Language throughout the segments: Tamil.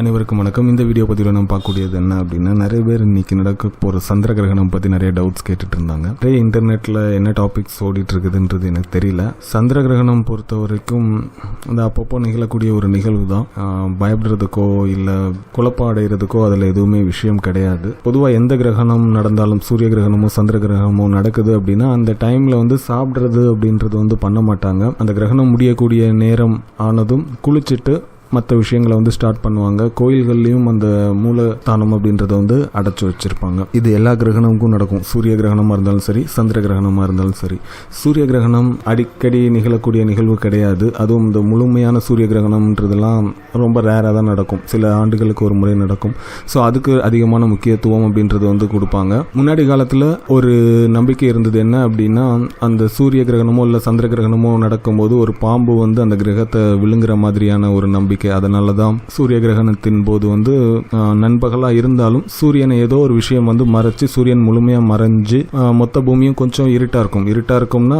அனைவருக்கும் வணக்கம். இந்த வீடியோ பதிவில் நம்ம பார்க்கக்கூடியது என்ன அப்படின்னா, நிறைய பேர் இன்னைக்கு நடக்க போகிற சந்திர கிரகணம் பற்றி நிறைய டவுட்ஸ் கேட்டுட்டு இருந்தாங்க. நிறைய இன்டர்நெட்டில் என்ன டாபிக்ஸ் ஓடிட்டு இருக்குதுன்றது எனக்கு தெரியல. சந்திர கிரகணம் பொறுத்த வரைக்கும் அந்த அப்பப்போ நிகழக்கூடிய ஒரு நிகழ்வு தான். பயப்படுறதுக்கோ இல்லை குழப்பம் அடைகிறதுக்கோ அதில் எதுவுமே விஷயம் கிடையாது. பொதுவாக எந்த கிரகணம் நடந்தாலும், சூரிய கிரகணமோ சந்திர கிரகணமோ நடக்குது அப்படின்னா அந்த டைமில் சாப்பிட்றது அப்படின்றது பண்ண மாட்டாங்க. அந்த கிரகணம் முடியக்கூடிய நேரம் ஆனதும் குளிச்சுட்டு மற்ற விஷயங்களை ஸ்டார்ட் பண்ணுவாங்க. கோயில்கள்லையும் அந்த மூலஸ்தானம் அப்படின்றத அடைச்சி வச்சிருப்பாங்க. இது எல்லா கிரகணமுக்கும் நடக்கும். சூரிய கிரகணமாக இருந்தாலும் சரி, சந்திர கிரகணமாக இருந்தாலும் சரி. சூரிய கிரகணம் அடிக்கடி நிகழக்கூடிய நிகழ்வு கிடையாது. அதுவும் இந்த முழுமையான சூரிய கிரகணம்ன்றதெல்லாம் ரொம்ப ரேராக தான் நடக்கும். சில ஆண்டுகளுக்கு ஒரு முறை நடக்கும். ஸோ அதுக்கு அதிகமான முக்கியத்துவம் அப்படின்றது கொடுப்பாங்க. முன்னாடி காலத்தில் ஒரு நம்பிக்கை இருந்தது என்ன அப்படின்னா, அந்த சூரிய கிரகணமோ இல்லை சந்திர கிரகணமோ நடக்கும்போது ஒரு பாம்பு அந்த கிரகத்தை விழுங்குற மாதிரியான ஒரு நம்பிக்கை. அதனால தான் சூரிய கிரகணத்தின் போது நண்பகலாக இருந்தாலும் சூரியனை ஏதோ ஒரு விஷயம் மறைச்சு, சூரியன் முழுமையாக மறைஞ்சு மொத்த பூமியும் கொஞ்சம் இருட்டாக இருக்கும்னா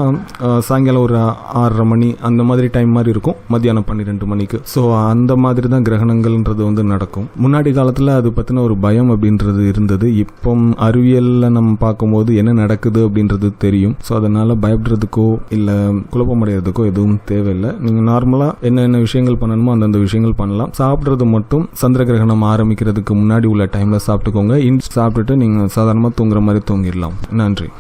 சாயங்காலம் ஒரு 6:30 மணி அந்த மாதிரி டைம் மாதிரி இருக்கும், மத்தியானம் 12 மணிக்கு. ஸோ அந்த மாதிரி தான் கிரகணங்கள்ன்றது நடக்கும். முன்னாடி காலத்தில் அது பற்றின ஒரு பயம் அப்படின்றது இருந்தது. இப்போ அறிவியலில் நம்ம பார்க்கும்போது என்ன நடக்குது அப்படின்றது தெரியும். ஸோ அதனால் பயப்படுறதுக்கோ இல்லை குழப்பமடைகிறதுக்கோ எதுவும் தேவையில்லை. நீங்கள் நார்மலாக என்னென்ன விஷயங்கள் பண்ணணுமோ அந்தந்த விஷயங்கள் பண்ணலாம். சாப்பிட்றது மட்டும் சந்திர கிரகணம் ஆரம்பிக்கிறதுக்கு முன்னாடி உள்ள டைமில் சாப்பிட்டுக்கோங்க. சாப்பிட்டுட்டு நீங்கள் சாதாரணமாக தூங்குற மாதிரி தூங்கிடலாம். நன்றி.